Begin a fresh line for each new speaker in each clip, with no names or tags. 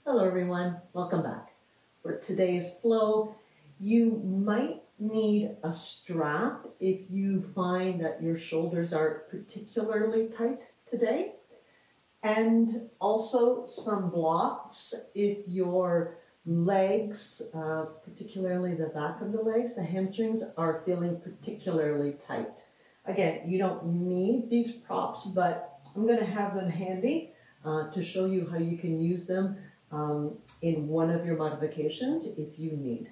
Hello everyone, welcome back. For today's flow, you might need a strap if you find that your shoulders are particularly tight today, and also some blocks if your legs, particularly the back of the legs, the hamstrings, are feeling particularly tight. Again, you don't need these props, but I'm going to have them handy to show you how you can use them in one of your modifications if you need.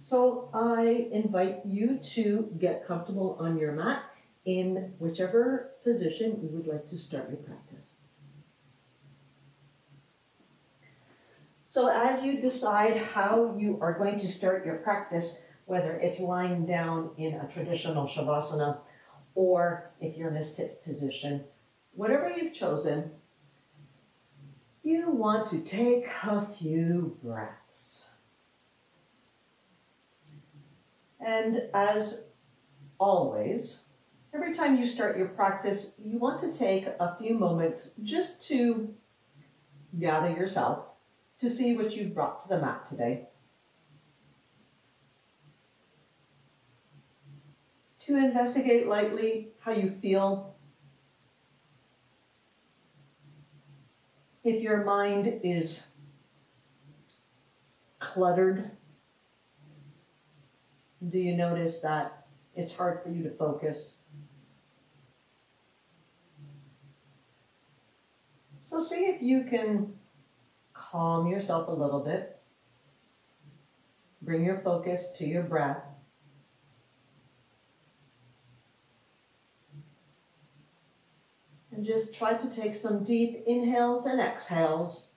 So I invite you to get comfortable on your mat in whichever position you would like to start your practice. So as you decide how you are going to start your practice, whether it's lying down in a traditional Shavasana or if you're in a sit position, whatever you've chosen, you want to take a few breaths. And as always, every time you start your practice, you want to take a few moments just to gather yourself to see what you've brought to the mat today. To investigate lightly how you feel. If your mind is cluttered, do you notice that it's hard for you to focus? So see if you can calm yourself a little bit. Bring your focus to your breath. And just try to take some deep inhales and exhales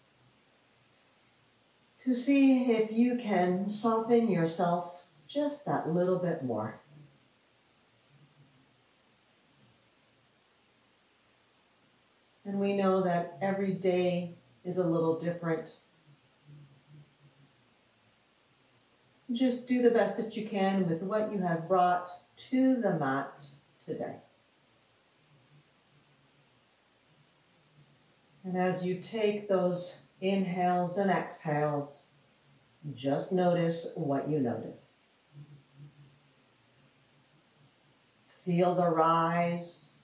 to see if you can soften yourself just that little bit more. And we know that every day is a little different. Just do the best that you can with what you have brought to the mat today. And as you take those inhales and exhales, just notice what you notice. Feel the rise.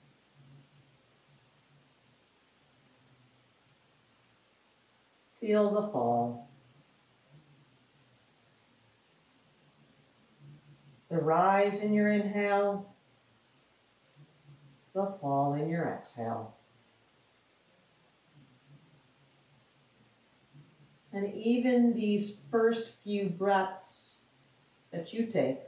Feel the fall. The rise in your inhale, the fall in your exhale. And even these first few breaths that you take,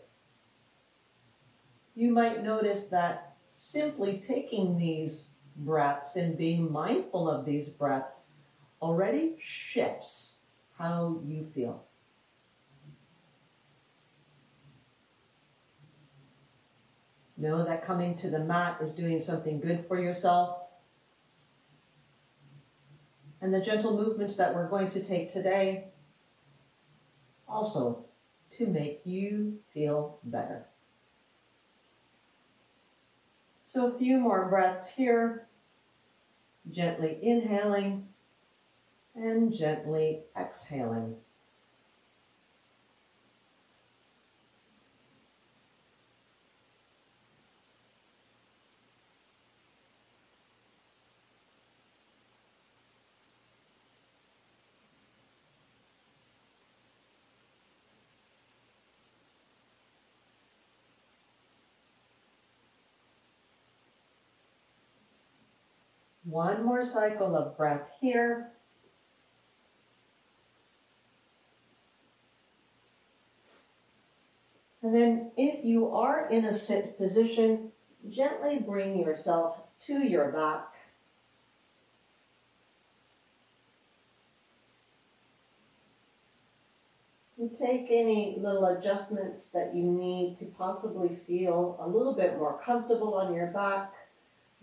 you might notice that simply taking these breaths and being mindful of these breaths already shifts how you feel. Know that coming to the mat is doing something good for yourself. And the gentle movements that we're going to take today also to make you feel better. So a few more breaths here, gently inhaling and gently exhaling. One more cycle of breath here. And then if you are in a sit position, gently bring yourself to your back. And take any little adjustments that you need to possibly feel a little bit more comfortable on your back.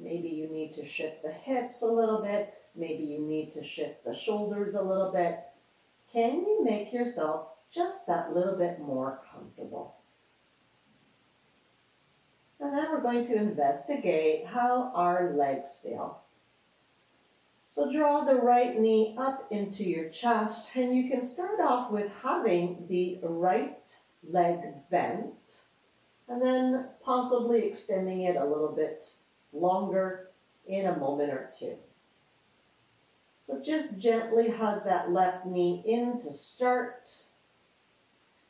Maybe you need to shift the hips a little bit. Maybe you need to shift the shoulders a little bit. Can you make yourself just that little bit more comfortable? And then we're going to investigate how our legs feel. So draw the right knee up into your chest, and you can start off with having the right leg bent, and then possibly extending it a little bit longer in a moment or two. So just gently hug that left knee in to start,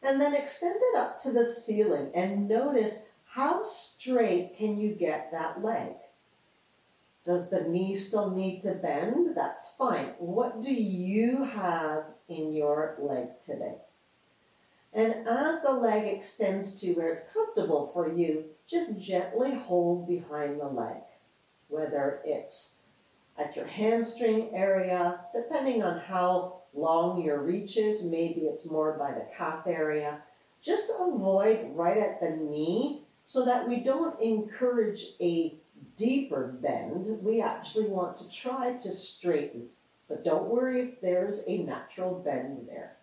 and then extend it up to the ceiling, and notice how straight can you get that leg. Does the knee still need to bend? That's fine. What do you have in your leg today? And as the leg extends to where it's comfortable for you, just gently hold behind the leg, whether it's at your hamstring area, depending on how long your reach is, maybe it's more by the calf area. Just avoid right at the knee so that we don't encourage a deeper bend. We actually want to try to straighten, but don't worry if there's a natural bend there.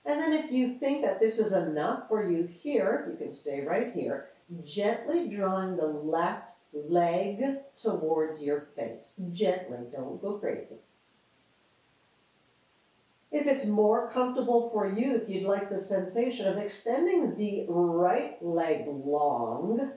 And then if you think that this is enough for you here, you can stay right here, gently drawing the left leg towards your face. Gently, don't go crazy. If it's more comfortable for you, if you'd like the sensation of extending the right leg long,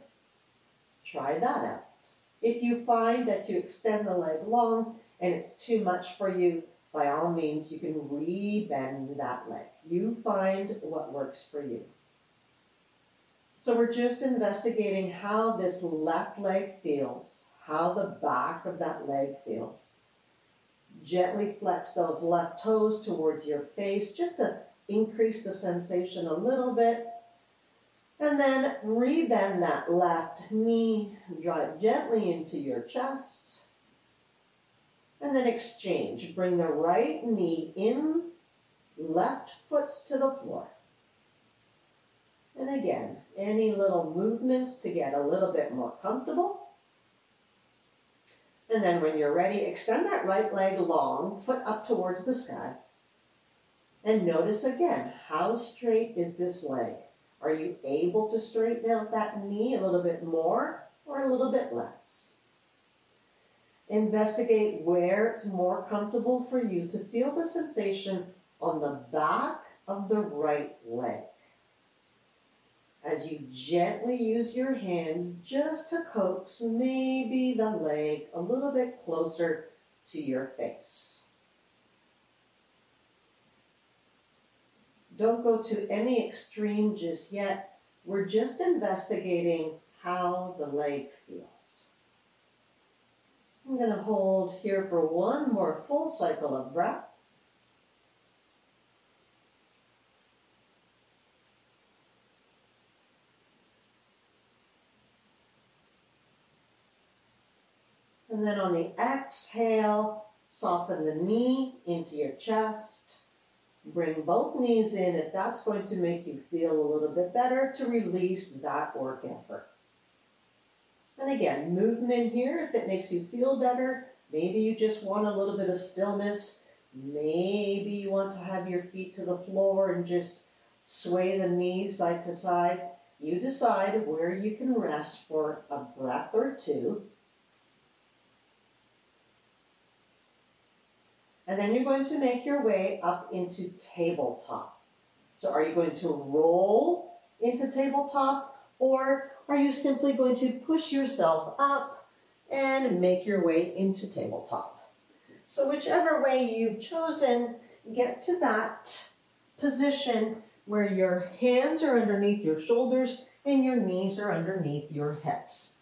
try that out. If you find that you extend the leg long and it's too much for you, by all means, you can re-bend that leg. You find what works for you. So we're just investigating how this left leg feels, how the back of that leg feels. Gently flex those left toes towards your face just to increase the sensation a little bit. And then re-bend that left knee, draw it gently into your chest. And then exchange. Bring the right knee in, left foot to the floor. And again, any little movements to get a little bit more comfortable. And then when you're ready, extend that right leg long, foot up towards the sky. And notice again, how straight is this leg? Are you able to straighten out that knee a little bit more or a little bit less? Investigate where it's more comfortable for you to feel the sensation on the back of the right leg. As you gently use your hand just to coax maybe the leg a little bit closer to your face. Don't go to any extreme just yet. We're just investigating how the leg feels. I'm going to hold here for one more full cycle of breath. And then on the exhale, soften the knee into your chest. Bring both knees in if that's going to make you feel a little bit better to release that work effort. And again, movement here if it makes you feel better. Maybe you just want a little bit of stillness. Maybe you want to have your feet to the floor and just sway the knees side to side. You decide where you can rest for a breath or two. And then you're going to make your way up into tabletop. So are you going to roll into tabletop, or are you simply going to push yourself up and make your way into tabletop? So whichever way you've chosen, get to that position where your hands are underneath your shoulders and your knees are underneath your hips.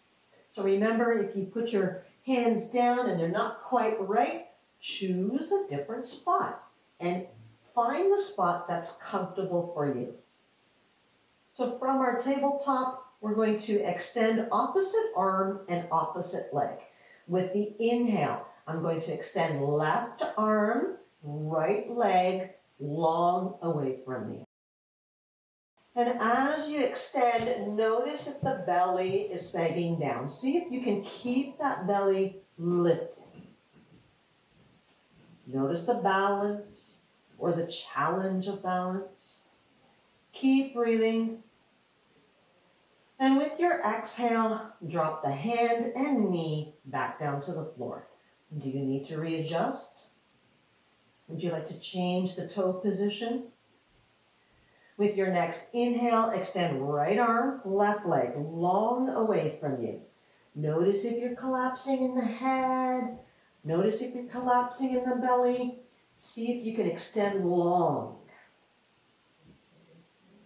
So remember, if you put your hands down and they're not quite right, choose a different spot and find the spot that's comfortable for you. So from our tabletop, we're going to extend opposite arm and opposite leg. With the inhale, I'm going to extend left arm, right leg, long away from me. And as you extend, notice if the belly is sagging down. See if you can keep that belly lifted. Notice the balance or the challenge of balance. Keep breathing. And with your exhale, drop the hand and knee back down to the floor. Do you need to readjust? Would you like to change the toe position? With your next inhale, extend right arm, left leg long away from you. Notice if you're collapsing in the head. Notice if you're collapsing in the belly. See if you can extend long.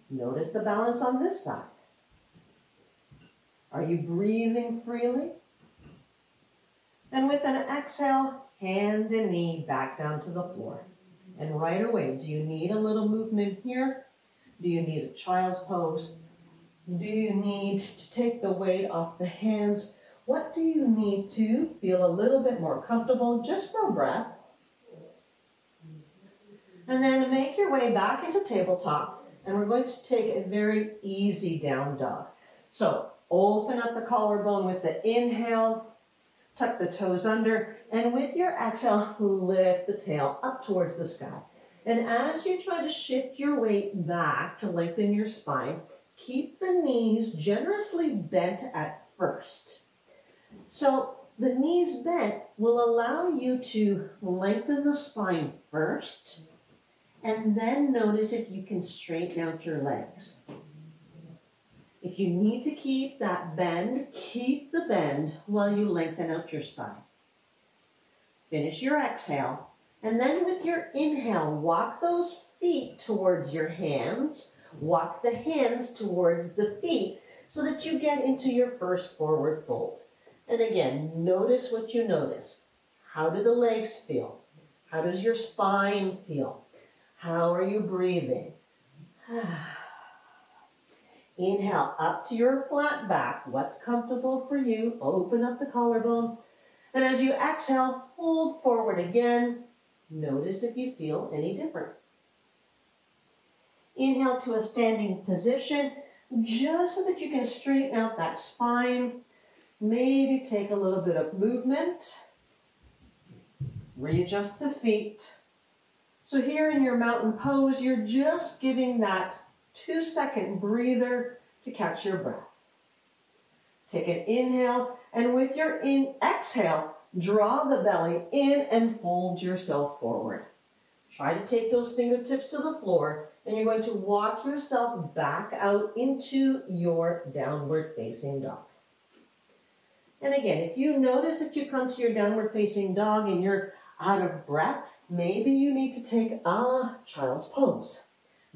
Notice the balance on this side. Are you breathing freely? And with an exhale, hand and knee back down to the floor. And right away, do you need a little movement here? Do you need a child's pose? Do you need to take the weight off the hands? What do you need to feel a little bit more comfortable just for a breath? And then make your way back into tabletop. And we're going to take a very easy down dog. So open up the collarbone with the inhale. Tuck the toes under, and with your exhale, lift the tail up towards the sky. And as you try to shift your weight back to lengthen your spine, keep the knees generously bent at first. So the knees bent will allow you to lengthen the spine first, and then notice if you can straighten out your legs. If you need to keep that bend, keep the bend while you lengthen out your spine. Finish your exhale, and then with your inhale, walk those feet towards your hands. Walk the hands towards the feet so that you get into your first forward fold. And again, notice what you notice. How do the legs feel? How does your spine feel? How are you breathing? Inhale up to your flat back. What's comfortable for you? Open up the collarbone. And as you exhale, fold forward again. Notice if you feel any different. Inhale to a standing position, just so that you can straighten out that spine. Maybe take a little bit of movement. Readjust the feet. So here in your mountain pose, you're just giving that 2-second breather to catch your breath. Take an inhale, and with your exhale, draw the belly in and fold yourself forward. Try to take those fingertips to the floor, and you're going to walk yourself back out into your downward facing dog. And again, if you notice that you come to your downward facing dog and you're out of breath, maybe you need to take a child's pose.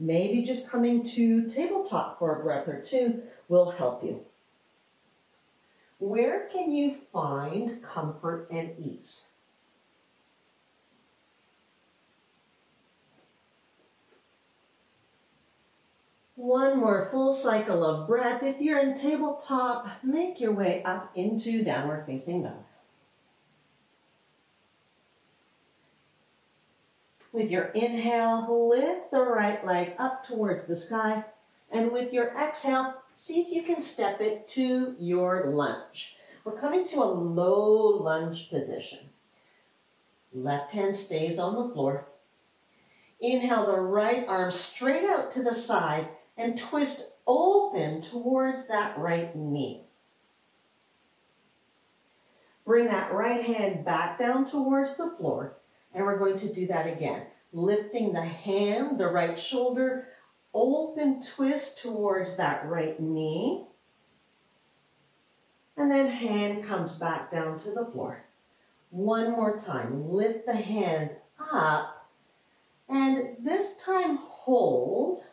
Maybe just coming to tabletop for a breath or two will help you. Where can you find comfort and ease? One more full cycle of breath. If you're in tabletop, make your way up into downward facing dog. With your inhale, lift the right leg up towards the sky. And with your exhale, see if you can step it to your lunge. We're coming to a low lunge position. Left hand stays on the floor. Inhale the right arm straight out to the side and twist open towards that right knee. Bring that right hand back down towards the floor. And we're going to do that again. Lifting the hand, the right shoulder, open twist towards that right knee. And then hand comes back down to the floor. One more time. Lift the hand up. And this time hold.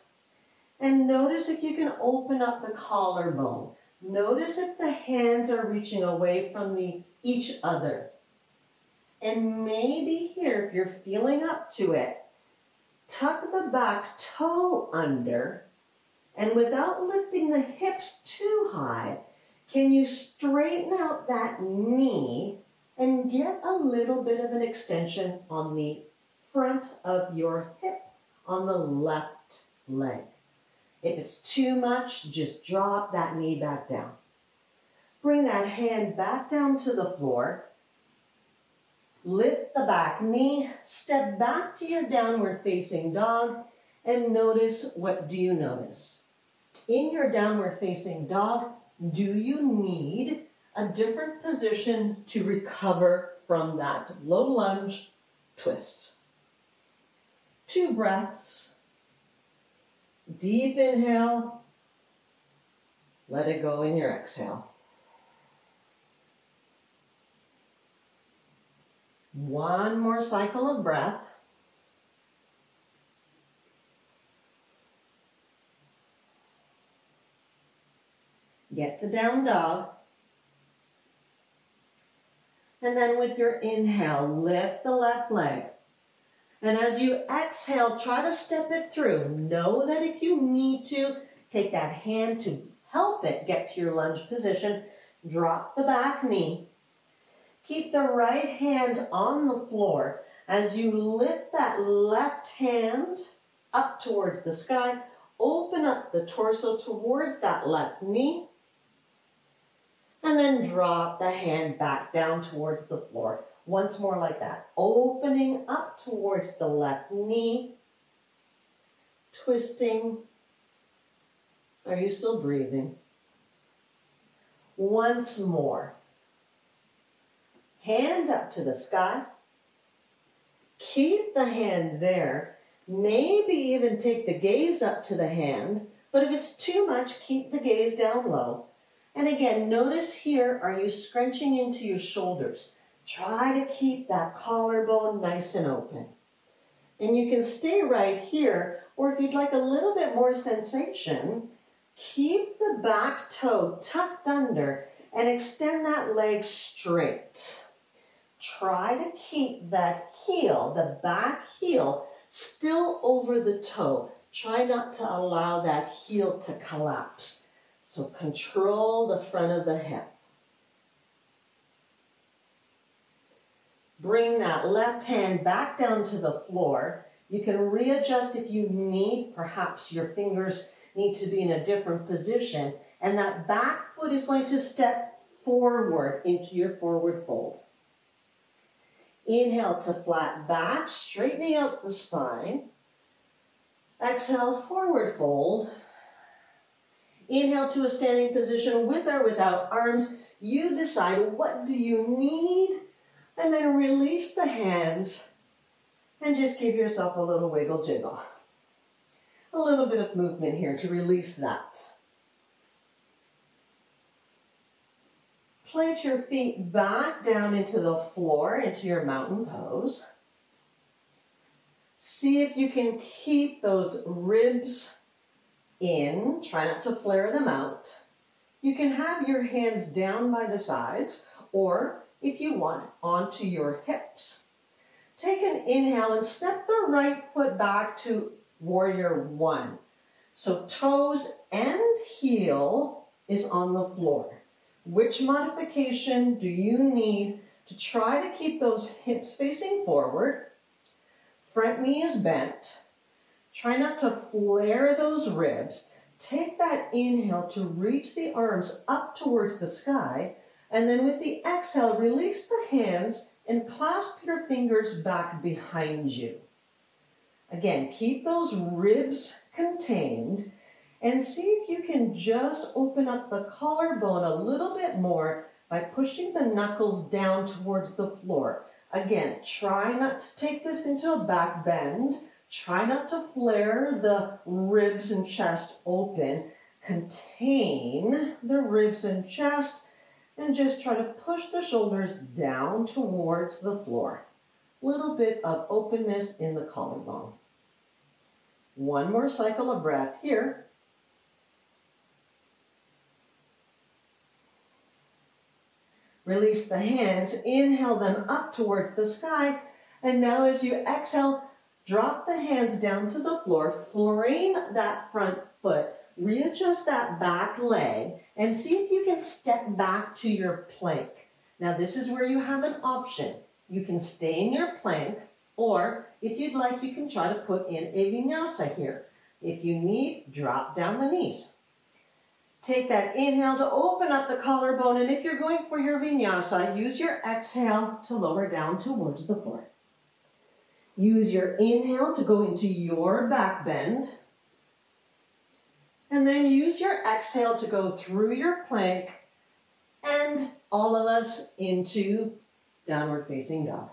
And notice if you can open up the collarbone. Notice if the hands are reaching away from each other. And maybe here, if you're feeling up to it, tuck the back toe under, and without lifting the hips too high, can you straighten out that knee and get a little bit of an extension on the front of your hip on the left leg. If it's too much, just drop that knee back down. Bring that hand back down to the floor. Lift the back knee, step back to your downward facing dog, and notice, what do you notice? In your downward facing dog, do you need a different position to recover from that low lunge twist. 2 breaths. Deep inhale. Let it go in your exhale. 1 more cycle of breath. Get to down dog. And then with your inhale, lift the left leg. And as you exhale, try to step it through. Know that if you need to, take that hand to help it get to your lunge position. Drop the back knee. Keep the right hand on the floor. As you lift that left hand up towards the sky, open up the torso towards that left knee. And then drop the hand back down towards the floor. Once more like that. Opening up towards the left knee. Twisting. Are you still breathing? Once more. Hand up to the sky. Keep the hand there. Maybe even take the gaze up to the hand. But if it's too much, keep the gaze down low. And again, notice here, are you scrunching into your shoulders? Try to keep that collarbone nice and open. And you can stay right here, or if you'd like a little bit more sensation, keep the back toe tucked under and extend that leg straight. Try to keep that heel, the back heel, still over the toe. Try not to allow that heel to collapse. So control the front of the hip. Bring that left hand back down to the floor. You can readjust if you need. Perhaps your fingers need to be in a different position. And that back foot is going to step forward into your forward fold. Inhale to flat back, straightening out the spine. Exhale, forward fold. Inhale to a standing position with or without arms. You decide what do you need, and then release the hands and just give yourself a little wiggle jiggle. A little bit of movement here to release that. Plant your feet back down into the floor, into your mountain pose. See if you can keep those ribs in. Try not to flare them out. You can have your hands down by the sides, or if you want, onto your hips. Take an inhale and step the right foot back to warrior 1. So toes and heel is on the floor. Which modification do you need to try to keep those hips facing forward? Front knee is bent. Try not to flare those ribs. Take that inhale to reach the arms up towards the sky, and then with the exhale, release the hands and clasp your fingers back behind you. Again, keep those ribs contained and see if you can just open up the collarbone a little bit more by pushing the knuckles down towards the floor. Again, try not to take this into a back bend. Try not to flare the ribs and chest open. Contain the ribs and chest and just try to push the shoulders down towards the floor. Little bit of openness in the collarbone. One more cycle of breath here. Release the hands, inhale them up towards the sky, and now as you exhale, drop the hands down to the floor, frame that front foot, readjust that back leg, and see if you can step back to your plank. Now this is where you have an option. You can stay in your plank, or if you'd like, you can try to put in a vinyasa here. If you need, drop down the knees. Take that inhale to open up the collarbone, and if you're going for your vinyasa, use your exhale to lower down towards the floor. Use your inhale to go into your back bend, and then use your exhale to go through your plank and all of us into downward facing dog.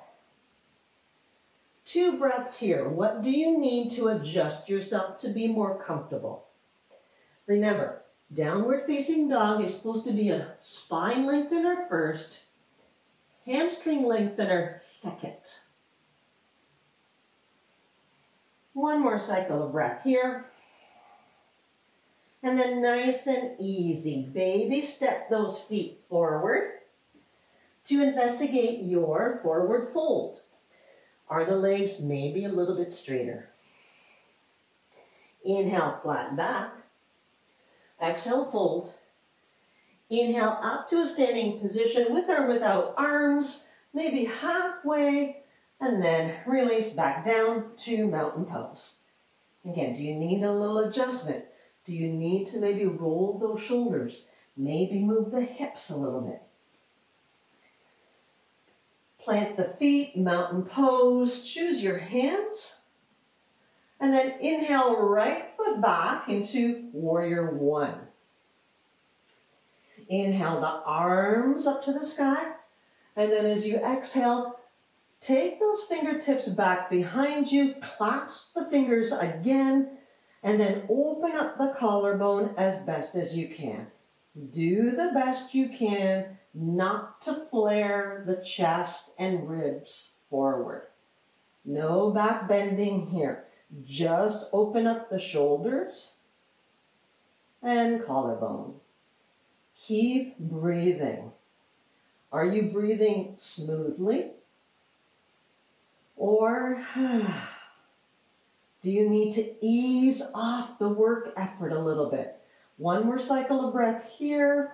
2 breaths here. What do you need to adjust yourself to be more comfortable? Remember, downward facing dog is supposed to be a spine lengthener first, hamstring lengthener second. 1 more cycle of breath here. And then nice and easy, baby step those feet forward to investigate your forward fold. Are the legs maybe a little bit straighter? Inhale, flatten back. Exhale, fold. Inhale up to a standing position with or without arms, maybe halfway, and then release back down to mountain pose. Again, do you need a little adjustment? Do you need to maybe roll those shoulders? Maybe move the hips a little bit. Plant the feet, mountain pose, choose your hands. And then inhale, right foot back into warrior 1. Inhale the arms up to the sky. And then as you exhale, take those fingertips back behind you, clasp the fingers again, and then open up the collarbone as best as you can. Do the best you can not to flare the chest and ribs forward. No back bending here. Just open up the shoulders and collarbone. Keep breathing. Are you breathing smoothly? Or do you need to ease off the work effort a little bit? 1 more cycle of breath here.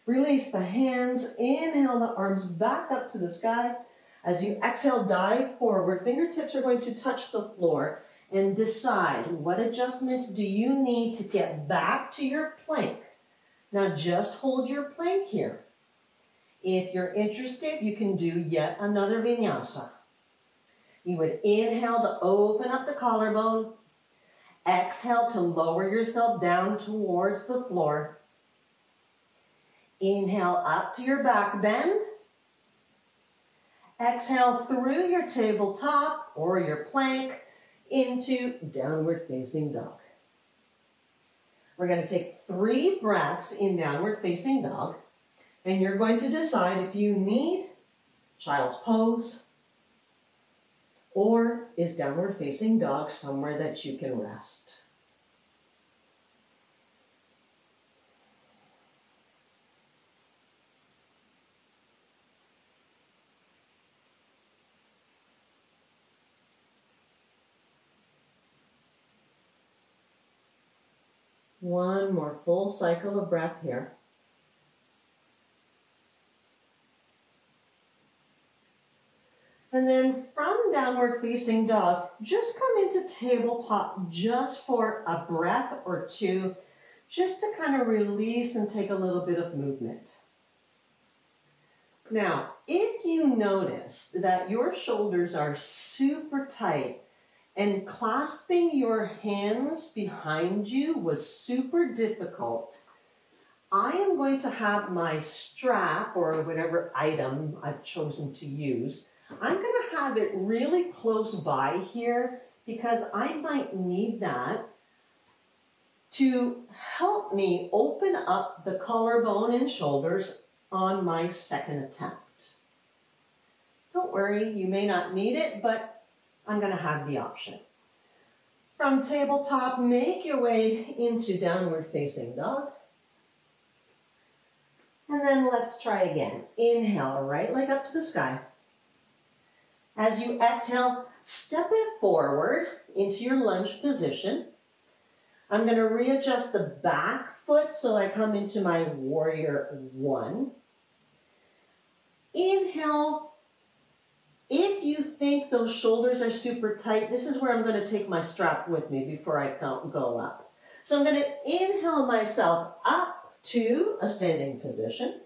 Release the hands. Inhale the arms back up to the sky. As you exhale, dive forward. Fingertips are going to touch the floor. And decide what adjustments do you need to get back to your plank. Now just hold your plank here. If you're interested, you can do yet another vinyasa. You would inhale to open up the collarbone. Exhale to lower yourself down towards the floor. Inhale up to your back bend. Exhale through your tabletop or your plank into downward facing dog. We're going to take 3 breaths in downward facing dog, and you're going to decide if you need child's pose or is downward facing dog somewhere that you can rest. One more full cycle of breath here. And then from downward facing dog, just come into tabletop just for a breath or 2, just to kind of release and take a little bit of movement. Now, if you notice that your shoulders are super tight and clasping your hands behind you was super difficult, I am going to have my strap or whatever item I've chosen to use, I'm going to have it really close by here because I might need that to help me open up the collarbone and shoulders on my second attempt. Don't worry, you may not need it, but I'm going to have the option. From tabletop, make your way into downward facing dog. And then let's try again. Inhale, right leg up to the sky. As you exhale, step it forward into your lunge position. I'm going to readjust the back foot so I come into my warrior 1. Inhale. If you think those shoulders are super tight, this is where I'm going to take my strap with me before I go up. So I'm going to inhale myself up to a standing position.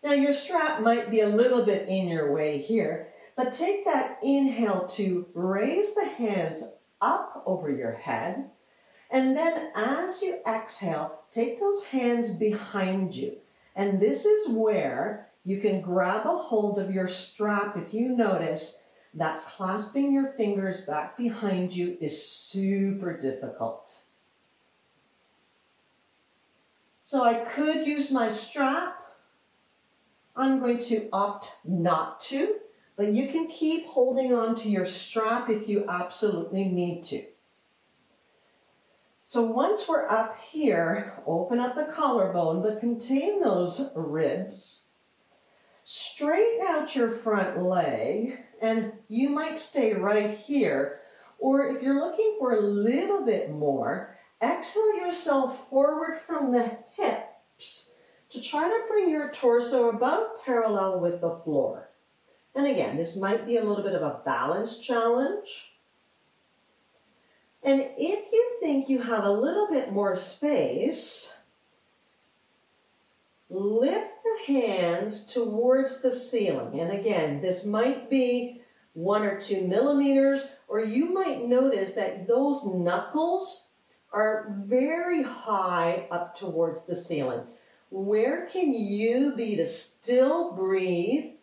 Now your strap might be a little bit in your way here, but take that inhale to raise the hands up over your head. And then as you exhale, take those hands behind you. And this is where You can grab a hold of your strap if you notice that clasping your fingers back behind you is super difficult. So I could use my strap. I'm going to opt not to, but you can keep holding on to your strap if you absolutely need to. So once we're up here, open up the collarbone, but contain those ribs. Straighten out your front leg, and you might stay right here. Or if you're looking for a little bit more, exhale yourself forward from the hips to try to bring your torso about parallel with the floor. And again, this might be a little bit of a balance challenge. And if you think you have a little bit more space, lift the hands towards the ceiling. And again, this might be 1 or 2 millimeters, or you might notice that those knuckles are very high up towards the ceiling. Where can you be to still breathe,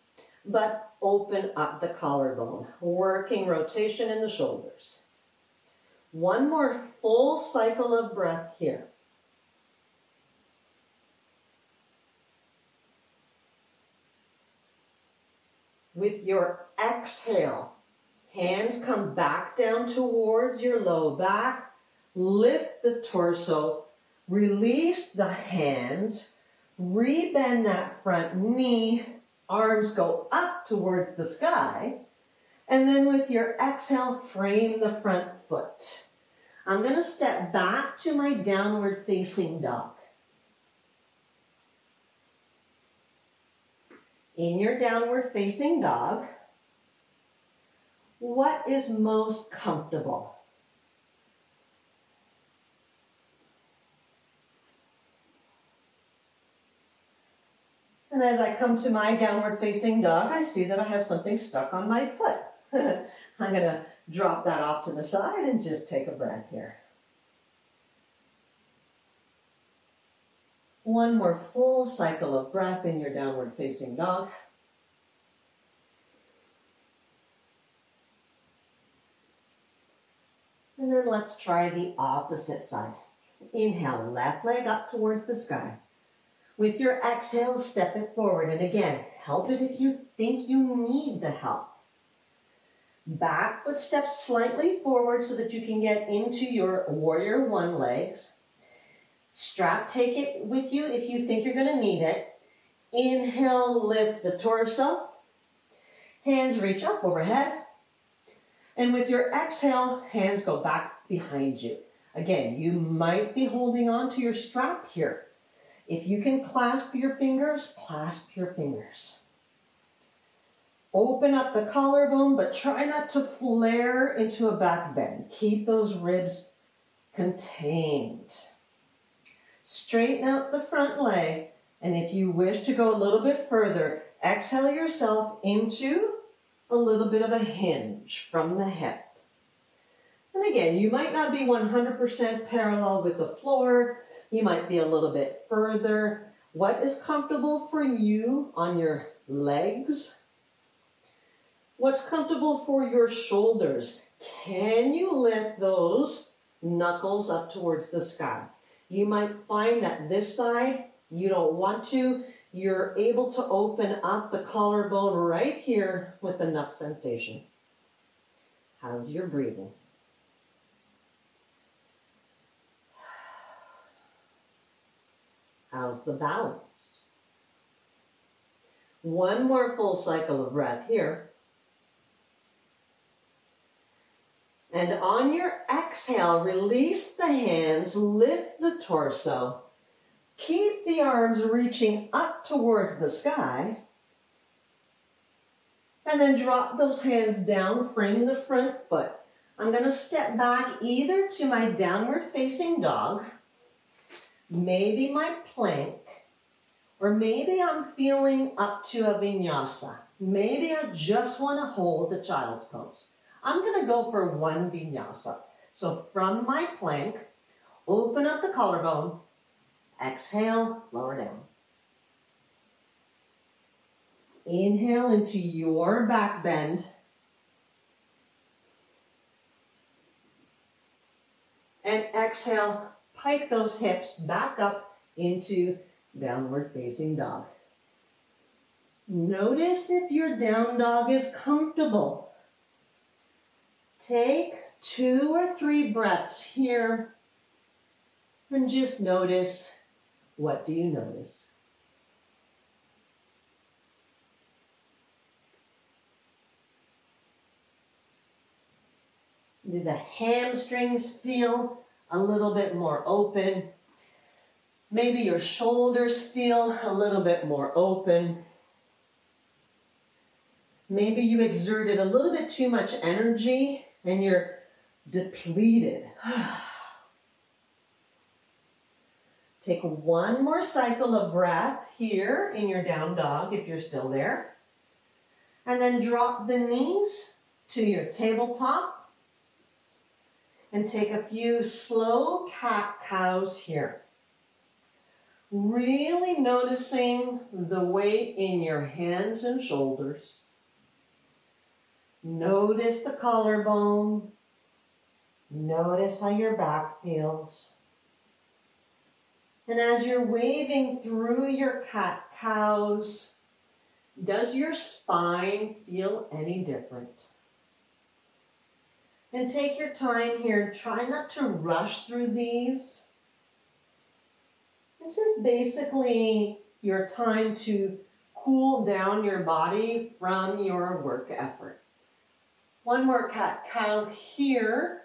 but open up the collarbone, working rotation in the shoulders? One more full cycle of breath here. With your exhale, hands come back down towards your low back. Lift the torso, release the hands, rebend that front knee, arms go up towards the sky, and then with your exhale, frame the front foot. I'm going to step back to my downward facing dog. In your downward facing dog, what is most comfortable? And as I come to my downward facing dog, I see that I have something stuck on my foot. I'm going to drop that off to the side and just take a breath here. One more full cycle of breath in your downward facing dog. And then let's try the opposite side. Inhale, left leg up towards the sky. With your exhale, step it forward. And again, help it if you think you need the help. Back foot steps slightly forward so that you can get into your warrior one legs. Strap, take it with you if you think you're going to need it. Inhale, lift the torso. Hands reach up overhead. And with your exhale, hands go back behind you. Again, you might be holding on to your strap here. If you can clasp your fingers, clasp your fingers. Open up the collarbone, but try not to flare into a back bend. Keep those ribs contained. Straighten out the front leg, and if you wish to go a little bit further, exhale yourself into a little bit of a hinge from the hip. And again, you might not be 100% parallel with the floor. You might be a little bit further. What is comfortable for you on your legs? What's comfortable for your shoulders? Can you lift those knuckles up towards the sky? You might find that this side, you don't want to. You're able to open up the collarbone right here with enough sensation. How's your breathing? How's the balance? One more full cycle of breath here. And on your exhale, release the hands, lift the torso. Keep the arms reaching up towards the sky. And then drop those hands down, frame the front foot. I'm going to step back either to my downward facing dog, maybe my plank, or maybe I'm feeling up to a vinyasa. Maybe I just want to hold the child's pose. I'm going to go for one vinyasa. So from my plank, open up the collarbone, exhale, lower down. inhale into your back bend. And exhale, pike those hips back up into downward facing dog. Notice if your down dog is comfortable. Take 2 or 3 breaths here and just notice, what do you notice? Do the hamstrings feel a little bit more open? Maybe your shoulders feel a little bit more open. Maybe you exerted a little bit too much energy and you're depleted. Take one more cycle of breath here in your down dog if you're still there. And then drop the knees to your tabletop. And take a few slow cat-cows here. Really noticing the weight in your hands and shoulders. Notice the collarbone. Notice how your back feels. And as you're waving through your cat-cows, does your spine feel any different? And take your time here. Try not to rush through these. This is basically your time to cool down your body from your work effort. One more cat-cow here.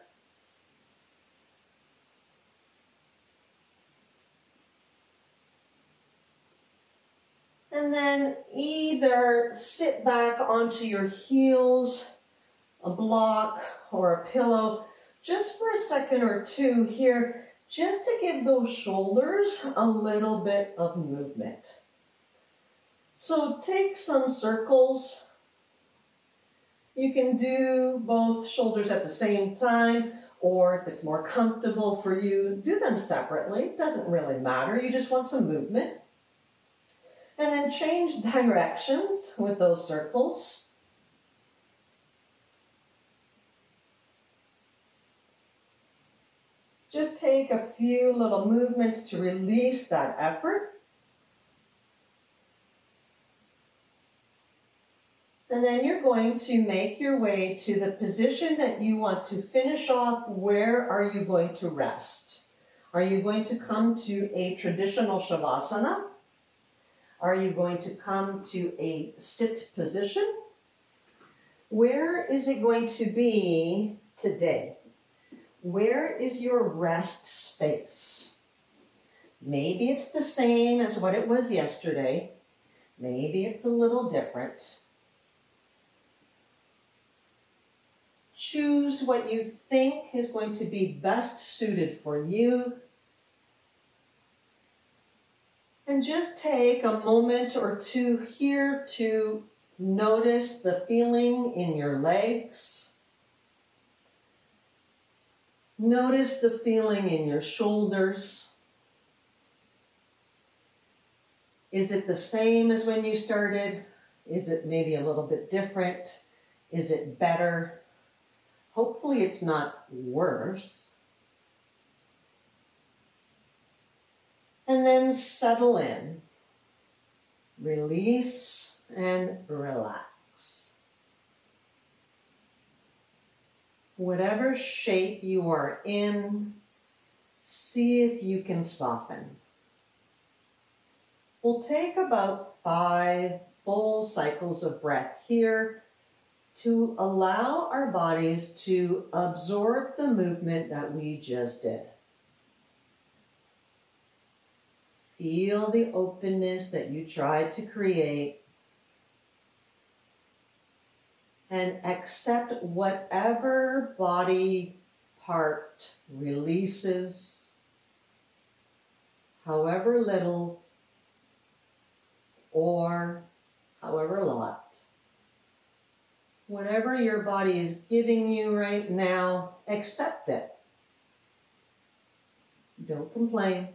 And then either sit back onto your heels, a block, or a pillow, just for a second or two here, just to give those shoulders a little bit of movement. So take some circles. You can do both shoulders at the same time, or if it's more comfortable for you, do them separately. It doesn't really matter. You just want some movement. And then change directions with those circles. Just take a few little movements to release that effort. And then you're going to make your way to the position that you want to finish off. Where are you going to rest? Are you going to come to a traditional Shavasana? Are you going to come to a sit position? Where is it going to be today? Where is your rest space? Maybe it's the same as what it was yesterday. Maybe it's a little different. Choose what you think is going to be best suited for you. And just take a moment or two here to notice the feeling in your legs. Notice the feeling in your shoulders. Is it the same as when you started? Is it maybe a little bit different? Is it better? Hopefully it's not worse. And then settle in. Release and relax. Whatever shape you are in, see if you can soften. We'll take about 5 full cycles of breath here to allow our bodies to absorb the movement that we just did. Feel the openness that you tried to create and accept whatever body part releases, however little or however lot. Whatever your body is giving you right now, accept it. Don't complain.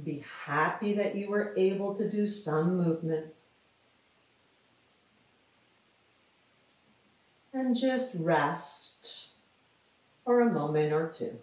Be happy that you were able to do some movement. and just rest for a moment or two.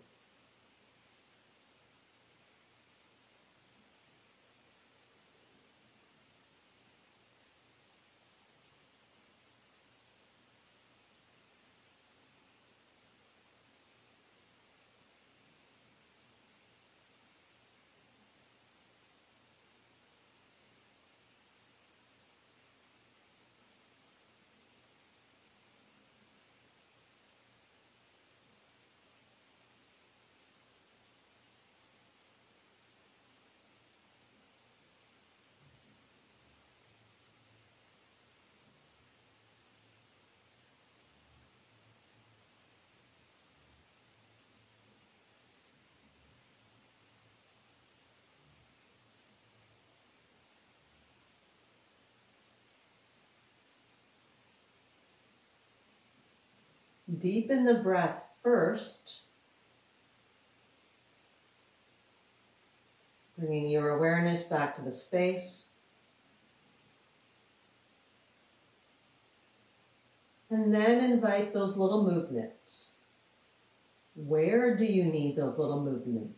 Deepen the breath first, bringing your awareness back to the space. And then invite those little movements. Where do you need those little movements?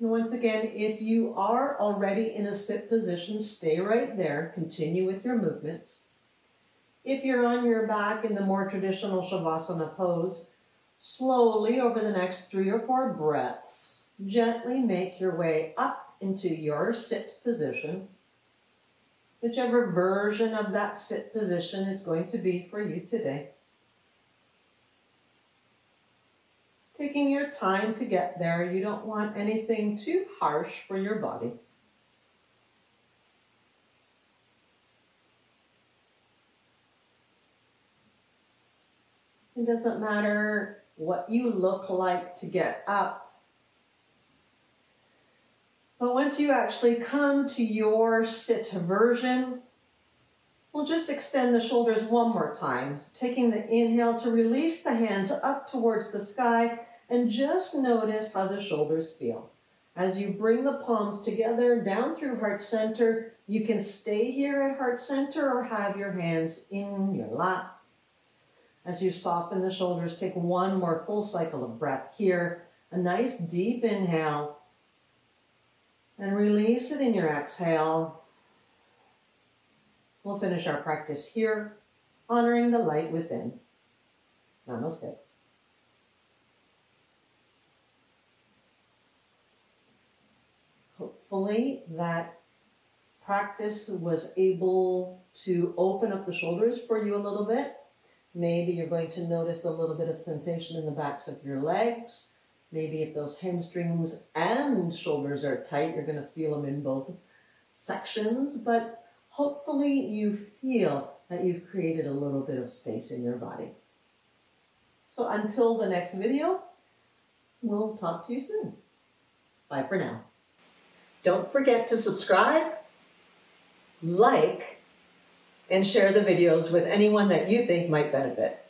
And once again, if you are already in a sit position, stay right there. Continue with your movements. If you're on your back in the more traditional Shavasana pose, slowly over the next 3 or 4 breaths, gently make your way up into your sit position, whichever version of that sit position it's going to be for you today. Taking your time to get there, you don't want anything too harsh for your body. It doesn't matter what you look like to get up. But once you actually come to your sit version, we'll just extend the shoulders one more time, taking the inhale to release the hands up towards the sky, and just notice how the shoulders feel. As you bring the palms together down through heart center, you can stay here at heart center or have your hands in your lap. As you soften the shoulders, take one more full cycle of breath here. A nice deep inhale, and release it in your exhale. We'll finish our practice here, honoring the light within. Namaste. Hopefully that practice was able to open up the shoulders for you a little bit. Maybe you're going to notice a little bit of sensation in the backs of your legs. Maybe if those hamstrings and shoulders are tight, you're going to feel them in both sections. But hopefully you feel that you've created a little bit of space in your body. So until the next video, we'll talk to you soon. Bye for now. Don't forget to subscribe, like, and share the videos with anyone that you think might benefit.